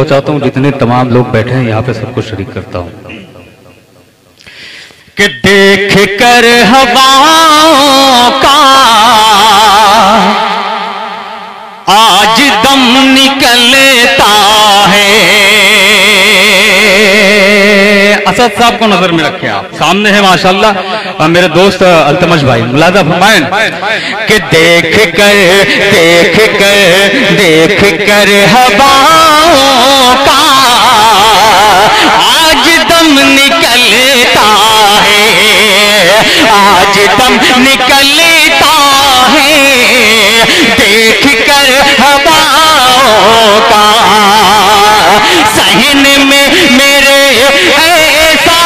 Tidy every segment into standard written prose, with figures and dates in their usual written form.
पहुंचाता हूं, जितने तमाम लोग बैठे हैं यहाँ पे सबको शरीक करता हूं कि देख कर हवाओं का आज दम निकलता है। असद साहब को नजर में रखें, आप सामने है माशाल्लाह मेरे दोस्त अल्तमश भाई, मुलाजा फरमाएं कि देख कर हवाओं का आज दम निकलता है, आज दम निकलता है। देख कर हवाओं का सहने में मेरे ऐसा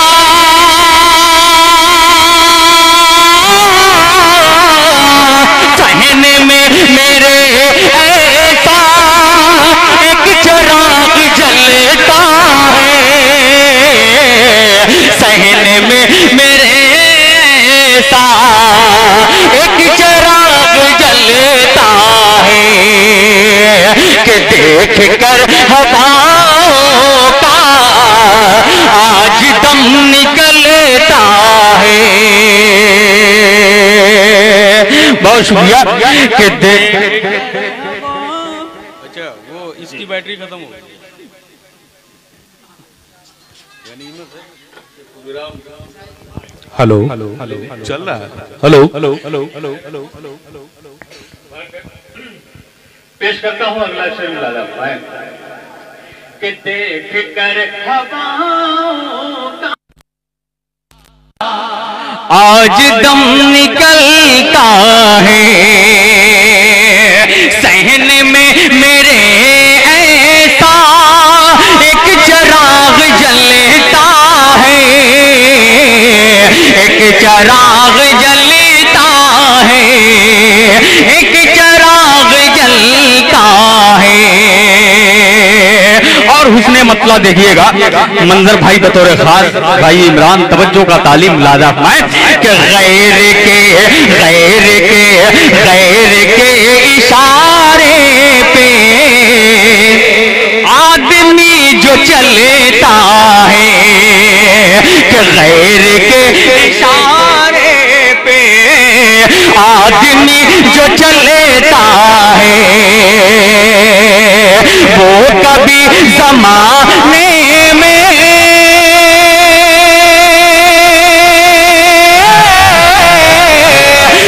सहने में मेरे ऐसा एक चिराग जलता है, सहने में मेरे ऐसा एक चिराग जलता है कि देख कर हवाओं का आज दम निकलता है। बहुत शुक्रिया कि अच्छा वो इसकी बैटरी खत्म हो गई। हेलो चल रहा है, हेलो पेश करता हूं अगला शेर मुलाजा फरमाएं कि देख कर हवाओं का आज दम निकलता है, सहने में मेरे ऐसा एक चिराग जलता है, एक चिराग जलता है, एक चिराग जलता है। और हुस्ने मतला देखिएगा मंजर भाई बतौर खास भाई इमरान तवज्जो का तालीम लादा फरमाएं कि गैर के इशारे पे आदमी जो चलता है, कि गैर के इशारे पे आदमी जो चलता है वो कभी ज़माने में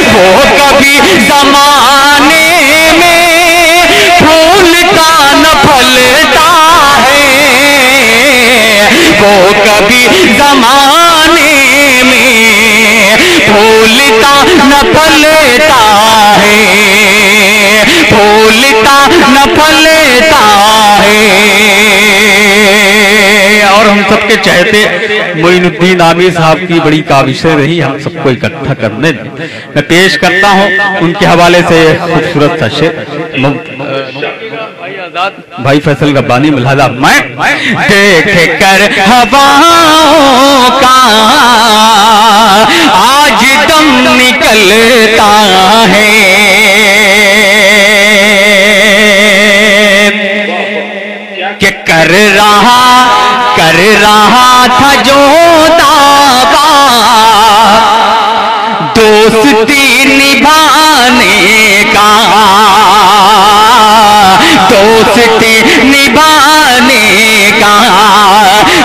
वो कभी ज़माने में फूलता न फलता है, वो कभी ज़माने में फूलता न फलता है, फूलता न फलता है। और हम सबके चहते मोइनुद्दीन आमिर साहब की बड़ी काविशें रही हम सबको इकट्ठा करने में। मैं पेश करता हूं उनके हवाले से खूबसूरत सा शेर भाई फैसल रब्बानी मुलाजा फरमाएं। देख कर हवाओं का आज दम निकलता है, कि कर रहा था जो दावा दोस्ती निभाने का, दोस्ती निभाने का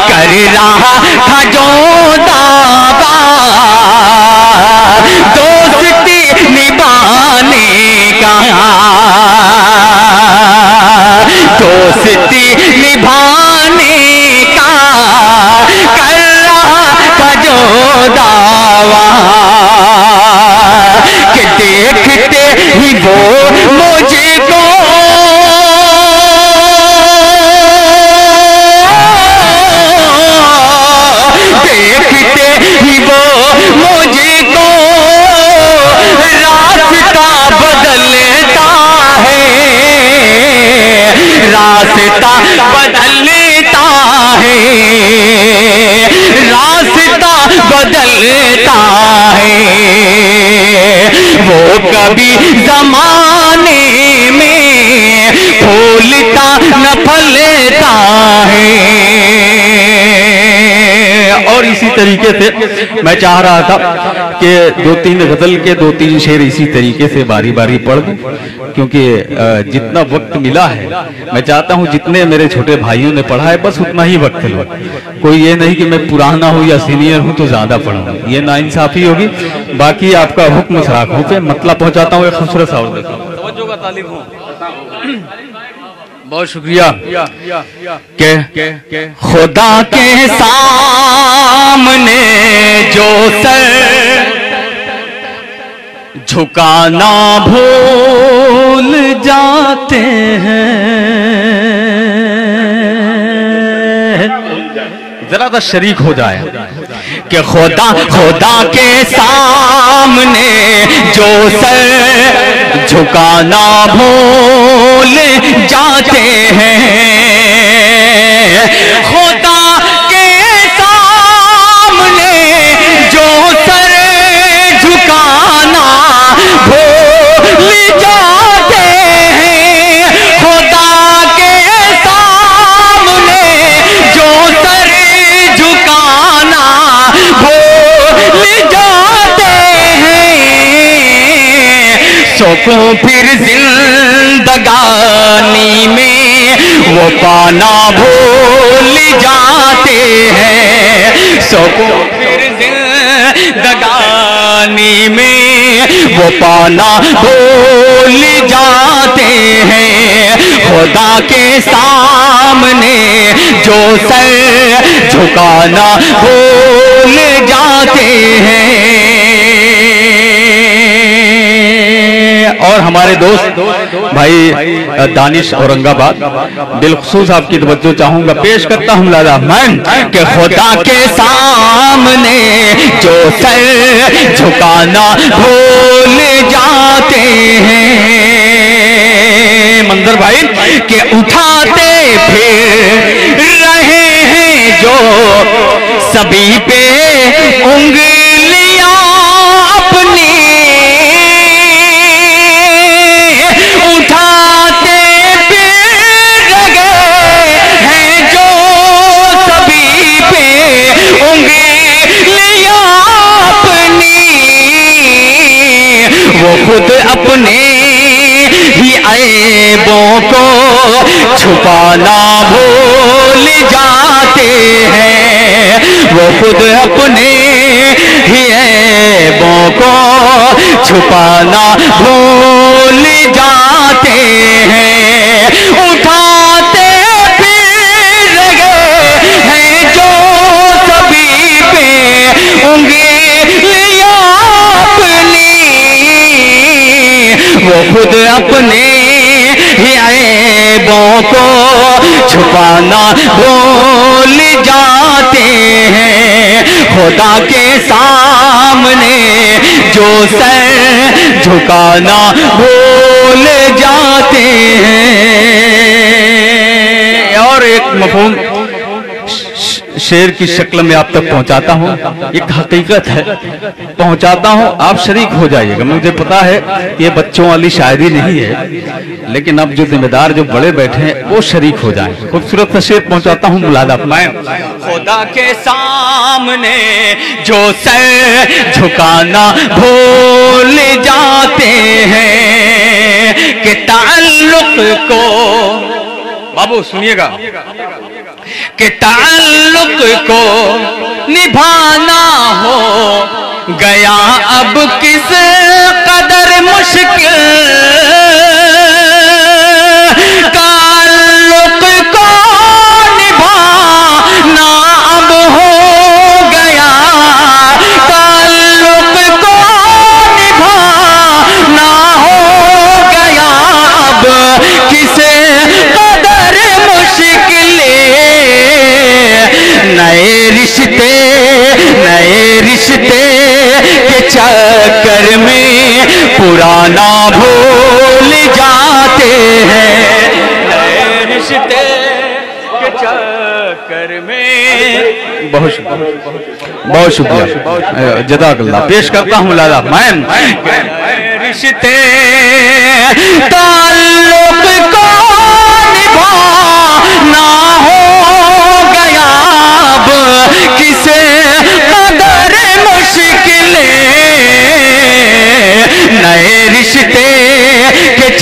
कर रहा था जो दावा दोस्ती निभाने का, दोस्ती निभाने का कर रहा था जो दावा, कि देखते ही वो मुझको देखते ही वो मुझको रास्ता बदलता है, रास्ता बदलता है, रास्ता बदलता है। वो कभी जमाने में फूलता न फलता तरीके से मैं चाह रहा था कि 2-3 गजल के 2-3 शेर इसी तरीके से बारी बारी पढ़ दूं, क्योंकि जितना वक्त मिला है मैं चाहता हूं जितने मेरे छोटे भाइयों ने पढ़ा है बस उतना ही वक्त लो। कोई ये नहीं कि मैं पुराना हूं या सीनियर हूं तो ज्यादा पढ़ूं, ये नाइंसाफी होगी। बाकी आपका हुक्म सराखों पे मतलब पहुंचाता हूं एक खूबसूरत सा और तवज्जो का तालिब हूं। बहुत शुक्रिया के खुदा के सामने जो सर झुकाना भूल जाते हैं, जरा सा शरीक हो जाए कि खुदा के सामने जो सर झुकाना भूल जाते हैं, खुदा के सामने जो सर झुकाना भूल जाते हैं, खुदा के सामने जो सर झुकाना भूल जाते हैं, सबको फिर जिंदगानी में वो पाना भूल जाते हैं, सबको फिर जिंदगानी में वो पाना भूल जाते हैं, खुदा के सामने जो सर झुकाना भूल जाते हैं। और हमारे दोस्त भाई दानिश औरंगाबाद बिलखसूस आपकी तवज्जो चाहूंगा, पेश करता हूं लाला मैं कि खुदा के सामने जो सर झुकाना भूल जाते हैं, मंजर भाई के उठाते फिर रहे हैं जो सभी पे उंगलियां अपनी, उठाते फिर रहे हैं जो सभी पे उंगलियां अपनी, वो खुद अपने ही ऐबों को छुपाना भूल जाते हैं, वो खुद अपने ही ऐबों को छुपाना भूल जाते हैं, उठाते फिर रहे हैं जो सभी पे उंगलियां अपनी, वो खुद अपने ही ऐबों को छुपाना भूल जाते हैं, खुदा के सामने जो सर झुकाना भूल जाते हैं। और एक मफहूम शेर की शक्ल में आप तक पहुंचाता हूं, एक हकीकत है पहुंचाता हूं, आप शरीक हो जाइएगा। मुझे पता है ये बच्चों वाली शायरी नहीं है, लेकिन अब जो जिम्मेदार जो बड़े बैठे हैं वो शरीक हो जाएं। खूबसूरत सा शेर पहुंचाता हूं, मुलादा फरमाएं। खुदा के सामने जो सर झुकाना भूल जाते हैं, कि ताल्लुक को, बाबू सुनिएगा, कि ताल्लुक को निभाना हो गया अब किस कदर मुश्किल, ताल्लुक को निभाना अब हो गया, ताल्लुक को निभाना हो गया अब किस कदर मुश्किल, नए रिश्ते के चक्कर में पुराना भूल जाते हैं, नए रिश्ते के चक्कर में। बहुत शुक्रिया, जज़ाकल्लाह। पेश करता हूँ लाला मैं, रिश्ते ताल्लुक को निभाना हो गया अब किसे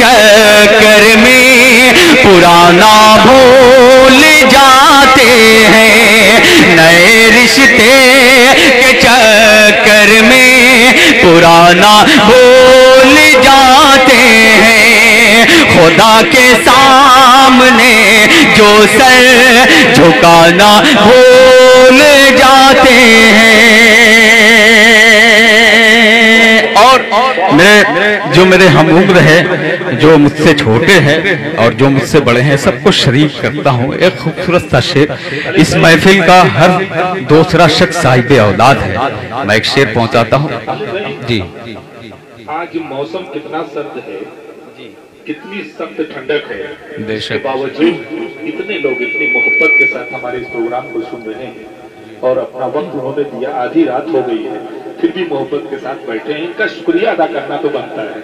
चक्कर में पुराना भूल जाते हैं, नए रिश्ते के चक्कर में पुराना भूल जाते हैं। खुदा के सामने जो सर झुकाना भूल जाते हैं। और मेरे हम उम्र है, जो मुझसे छोटे हैं और जो मुझसे बड़े हैं, सबको शरीक करता हूँ एक खूबसूरत सा शेर। इस महफिल का हर दूसरा शख्स साहिब औलाद है। मैं एक शेर पहुंचाता हूँ जी। आज मौसम कितना सर्द है, कितनी सख्त ठंडक है, इसके बावजूद इतने लोग इतनी मोहब्बत के साथ हमारे इस प्रोग्राम को सुन रहे हैं और अपना वक्त उन्होंने दिया। आधी रात हो गई है, फिर भी मोहब्बत के साथ बैठे हैं। इनका शुक्रिया अदा करना तो बनता है।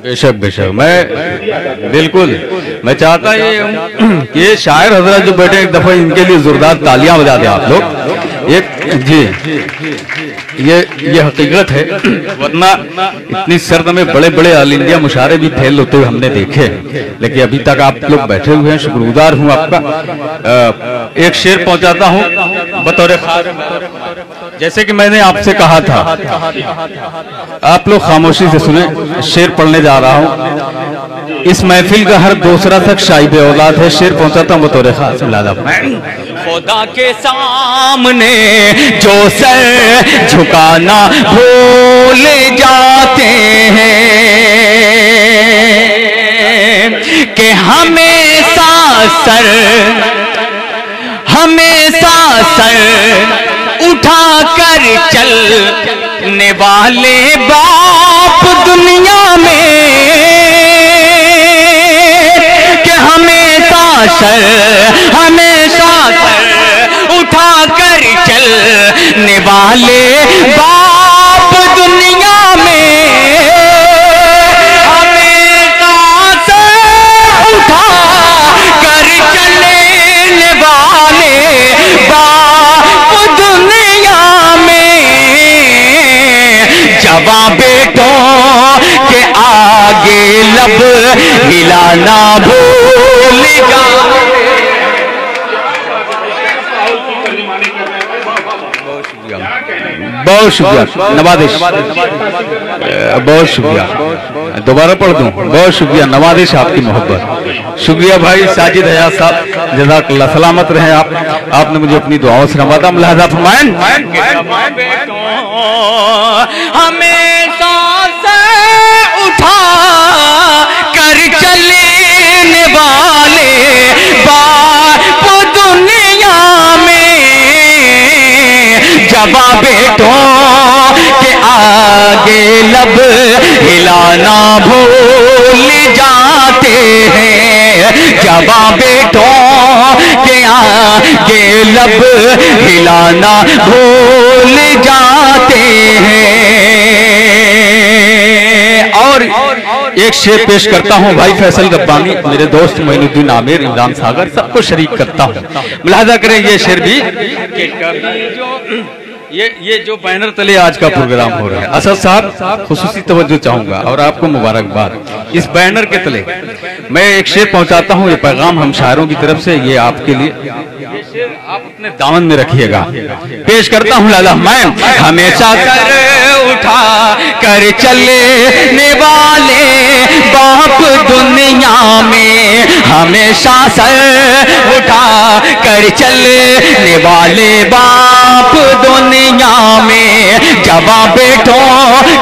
बेशक बेशक, मैं बिल्कुल मैं चाहता हूँ कि ये शायर हजरत जो बैठे एक दफा इनके लिए जोरदार तालियां बजा दें आप लोग। एक जी ये हकीकत है, वरना इतनी सर्द में बड़े बड़े ऑल इंडिया मुशारे भी फेल होते हुए हमने देखे, लेकिन अभी तक आप लोग बैठे हुए हैं। शुक्रगुजार हूँ आपका। एक शेर पहुंचाता हूँ बतौर खास। जैसे कि मैंने आपसे कहा था, आप लोग खामोशी से सुने, शेर पढ़ने जा रहा हूँ। इस महफिल का हर दूसरा तक शाहिब औलाद है। शेर पहुंचाता हूँ बतौर खास। खुदा के सामने जो सर झुकाना भूल जाते हैं, कि हमेशा सर उठा कर चलने वाले बाप दुनिया में, कि हमेशा सर उठा कर चलने वाले बाप दुनिया में, हमेशा सर उठा कर चलने वाले बाप दुनिया में, जवां बेटों के आगे लब हिलाना भूल जाते। बहुत शुक्रिया नवाजिश, बहुत शुक्रिया। दोबारा पढ़ दूं? बहुत शुक्रिया नवाजिश, आपकी मोहब्बत। शुक्रिया भाई साजिद हयात साहब, जज़ाकल्लाह। सलामत रहे आप। आपने मुझे अपनी दुआओं से नवाजा। मुलाहिजा फरमाएं। हमेशा से उठा कर चलने वाले बाप दुनिया में, जवां बेटों के आगे लब हिलाना भूल जाते हैं, जवां बेटों के आगे लब हिलाना भूल जाते हैं। और एक शेर पेश करता हूँ भाई फैसल रब्बानी, मेरे दोस्त मोइनुद्दीन आमिर, इमरान सागर, सबको शरीक करता हूँ। मुलाहिजा करें ये शेर भी। ये जो बैनर तले आज का प्रोग्राम हो रहा है, असद साहब खुसूसी तवज्जो चाहूंगा और आपको मुबारकबाद। इस बैनर के तले मैं एक शेर पहुंचाता हूं, ये पैगाम हम शायरों की तरफ से, ये आपके लिए। ये शेर आप अपने दामन में रखिएगा। पेश करता हूं लाला मैं। हमेशा सर उठा कर चलने वाले बाप दुनिया में, हमेशा सर उठा कर चलने वाले बाप दुनिया में, जवां बेटों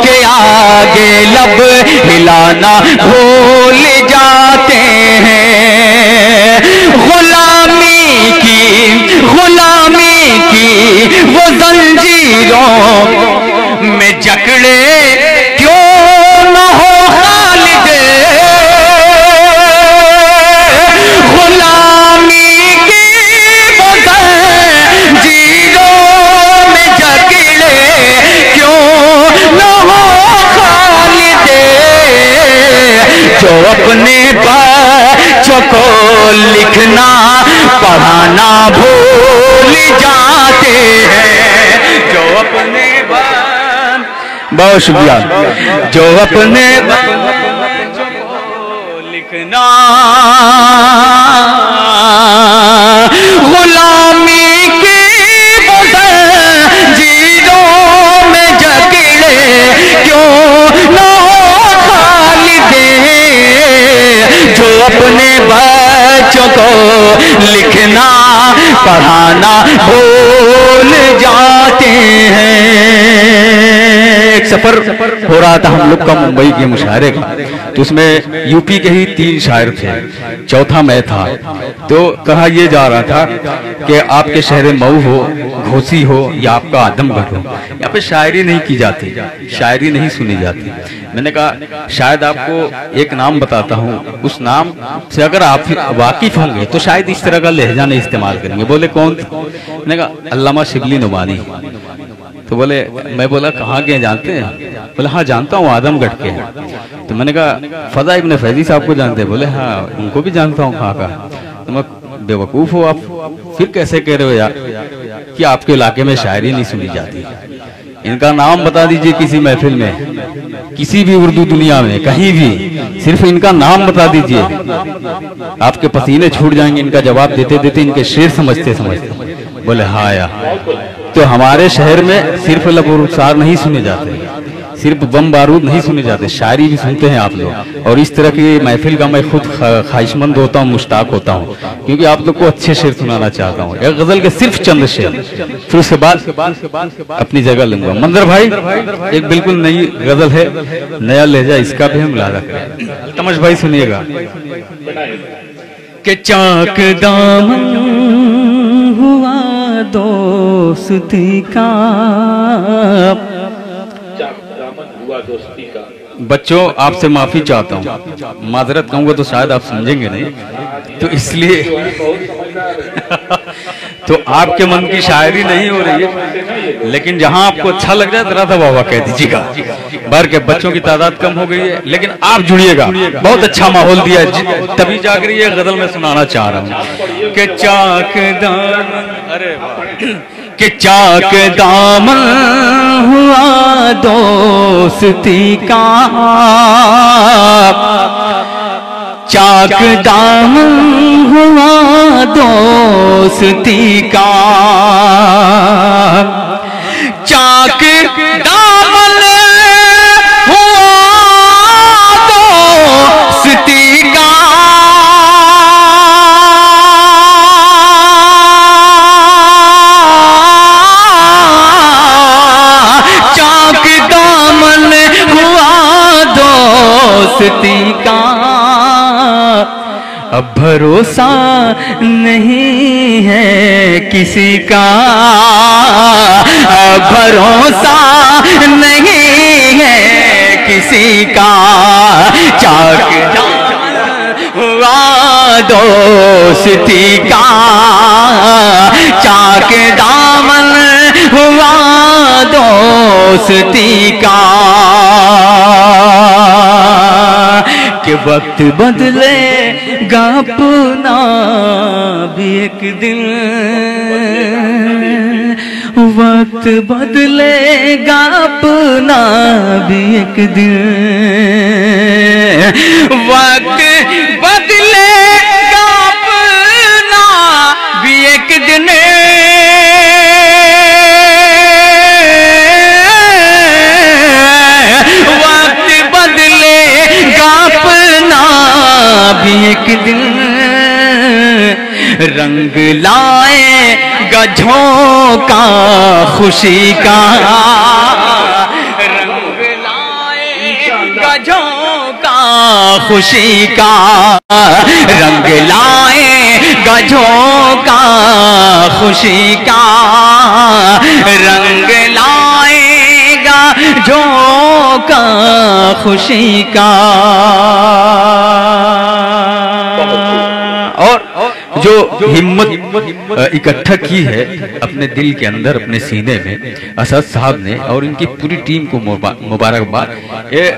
के आगे लब हिलाना भूल जाते हैं। गुलामी की वो जंजीरों में जकड़े क्यों न हो खालिदे, गुलामी की वो जंजीरों में जकड़े क्यों न हो खालिदे, जो अपने बच्चों को लिखना पढ़ाना भूल जाते हैं, जो अपने बहुत शुक्रिया, जो अपने बच्चों को لکھنا غلامی کی زنجیروں میں جکڑے کیوں نہ خالد جو اپنے بچوں کو لکھنا پڑھانا بھول جاتے ہیں. ایک سفر ہو رہا تھا ہم لوگ کا ممبئی کے مشاعرے کا, تو اس میں یو پی کے ہی 3 شاعر تھے, چوتھا میں تھا. تو کہا یہ جا رہا تھا کہ آپ کے شہر مئو ہو, گھوسی ہو یا آپ کا آدم گڑھ ہو, یہاں پہ شاعری نہیں کی جاتی, شاعری نہیں سنی جاتی. میں نے کہا شاید آپ کو ایک نام بتاتا ہوں, اس نام سے اگر آپ واقف ہوں گے تو شاید اس طرح کا لہجہ نہیں استعمال کریں گے. بولے کون؟ میں نے کہا علامہ شبلی نعمانی. تو بولے, میں بولا کہاں کے جانتے ہیں؟ بولے ہاں جانتا ہوں, آدم گڑھ کے. تو میں نے کہا فضا ابن فیضی صاحب کو جانتے ہیں؟ بولے ہاں ان کو بھی جانتا ہوں. کہاں کا؟ تو میں بے وقوف ہو آپ, پھر کیسے کہہ رہے ہو یار کہ آپ کے علاقے میں شاعری نہیں سنی جاتی؟ ان کا نام بتا دیجئے کسی محفل میں, کسی بھی اردو دنیا میں کہیں بھی, صرف ان کا نام بتا دیجئے, آپ کے پسینے چھوٹ جائیں گے ان کا جواب دیتے دیتے, ان کے شعر سمجھتے سمجھتے. بولے ہاں یا. تو ہمارے شہر میں صرف لب و رخسار نہیں سنے جاتے, صرف بم بارود نہیں سنے جاتے, شاعری بھی سنتے ہیں آپ لوگ. اور اس طرح کی محفل کا میں خود خواہش مند ہوتا ہوں, مشتاق ہوتا ہوں, کیونکہ آپ لوگ کو اچھے شعر سنانا چاہتا ہوں. ایک غزل کے صرف چند شعر, پھر اس کے بعد اپنی جگہ لوں گا. منظر بھائی ایک بالکل نئی غزل ہے, نیا لہجہ, اس کا بھی ہم ملاحظہ کریں. التمش بھائی سنیے گا. کہ چاک دامن ہوا دوستی کا, بچوں آپ سے معافی چاہتا ہوں, معذرت کہوں گا تو شاید آپ سمجھیں گے نہیں, تو اس لیے تو آپ کے من کی شاعری نہیں ہو رہی ہے, لیکن جہاں آپ کو اچھا لگ جائے ذرا سا واہ واہ کہہ دیجیے گا. بار کے بچوں کی تعداد کم ہو گئی ہے, لیکن آپ جڑیے گا, بہت اچھا ماحول دیا ہے, تبھی جا کر یہ غزل میں سنانا چاہ رہا ہوں. کہ چاک دامن, ارے کہ چاک دامن ہوا دوستی کا, چاک دامن ہوا دوستی کا, چاک دامن ہوا دوستی کا, چاک دامن ہوا دوستی کا. اب بھروسہ نہیں ہے کسی کا, اب بھروسہ نہیں ہے کسی کا, چاک دامن ہوا دوستی کا, چاک دامن ہوا دوستی کا. کہ وقت بدلے گا اپنا بھی ایک دن, وقت بدلے گا اپنا بھی ایک دن, وقت بدلے گا اپنا بھی ایک دن, وقت بدلے گا اپنا بھی ایک دن, رنگ لائے گا جھونکا خوشی کا, رنگ لائے گا جھونکا خوشی کا, رنگ لائے گا جھونکا خوشی کا, رنگ لائے گا جھونکا خوشی کا. اور جو ہمت اکٹھا کی ہے اپنے دل کے اندر, اپنے سینے میں, اسد صاحب نے اور ان کی پوری ٹیم کو مبارکباد.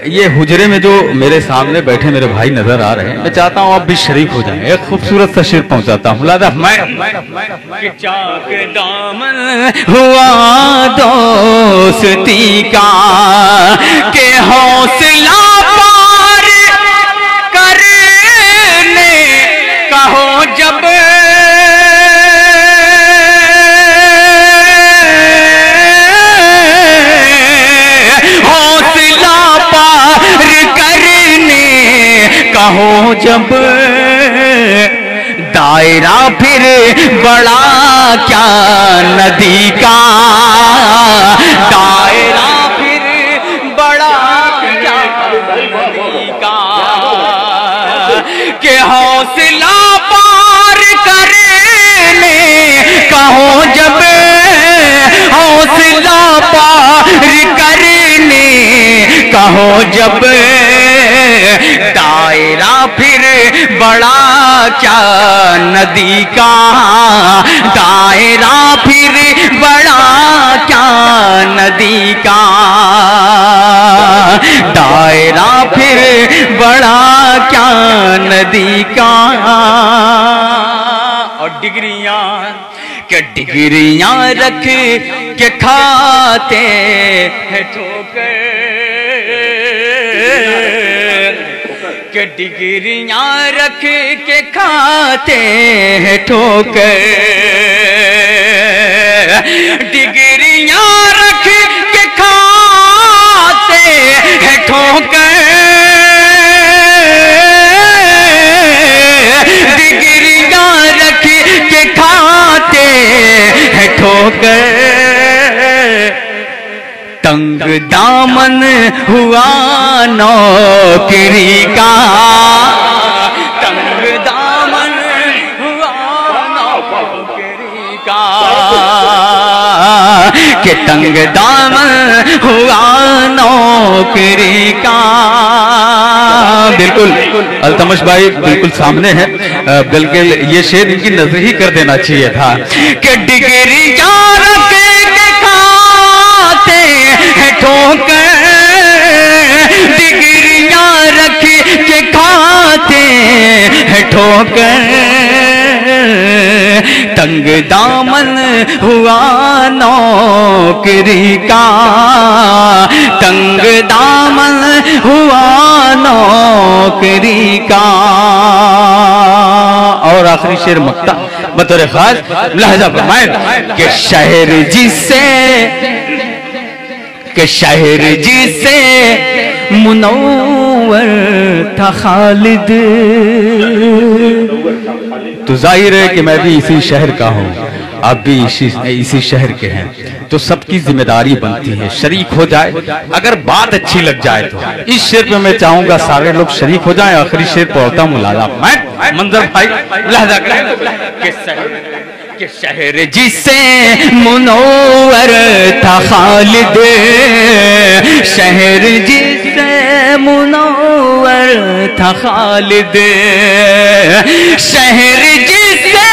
یہ حجرے میں جو میرے سامنے بیٹھے میرے بھائی نظر آ رہے ہیں, میں چاہتا ہوں آپ بھی شریک ہو جائیں. ایک خوبصورت سا شعر پہنچاتا ہوں, لہذا میں کہ چاک دامن ہوا دوستی کا, کہ حوصلہ پار کر کہوں جب دائرہ پھر بڑا کیا ندی کا، دائرہ پھر بڑا کیا ندی کا، کہ حوصلہ پار کرنے کہوں جب حوصلہ پار کرنے کہو جب دائرہ پھر بڑا کیا ندی کا، دائرہ پھر بڑا کیا ندی کا، دائرہ پھر بڑا کیا ندی کا، اور ڈگریاں کہ ڈگریاں رکھ کے کھاتے ہیں ٹھوکر، کہ ڈگریاں رکھ کے کھاتے ہیں ٹھوکر، ڈگریاں رکھ کے کھاتے ہیں ٹھوکر، ڈگریاں رکھ کے کھاتے ہیں ٹھوکر، تنگ دامن ہوا نوکری کا، تنگ دامن ہوا نوکری کا، کہ تنگ دامن ہوا نوکری کا، بالکل التمش بھائی بالکل سامنے ہے، بالکل یہ شعر ان کی نظر ہی کر دینا چاہیے تھا، کہ ڈگری رکھ کے کھاتے ہیں ٹھوکر، ڈگریاں رکھ کے کھاتے ہیں ٹھوکر، تنگ دامن ہوا نوکری کا، تنگ دامن ہوا نوکری کا، اور آخری شعر مقطع بطور خاص لہجہ فرمائیں کہ شہر جس سے منور تھا خالد، تو ظاہر ہے کہ میں بھی اسی شہر کا ہوں، آپ بھی اسی شہر کے ہیں، تو سب کی ذمہ داری بنتی ہے شریک ہو جائے، اگر بات اچھی لگ جائے تو اس شعر پہ میں چاہوں گا سارے لوگ شریک ہو جائیں۔ آخری شعر پڑھتا ہوں ملاحظہ میں منظر بھائی لہذا کہ شہر جس سے منور تھا خالد، شہر جس سے منور تھا خالد، شہر جس سے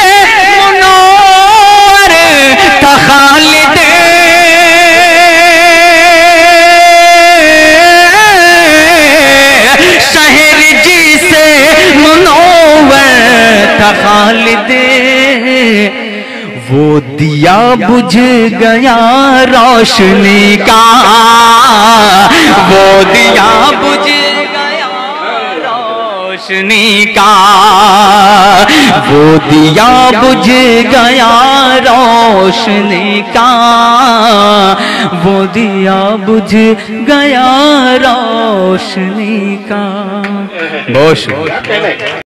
منور تھا خالد، شہر جس سے منور تھا خالد، وہ دیا بجھ گیا روشنی کا، وہ دیا بجھ گیا روشنی کا، وہ دیا بجھ گیا روشنی کا، وہ دیا بجھ گیا روشنی کا۔ بہت شکریہ۔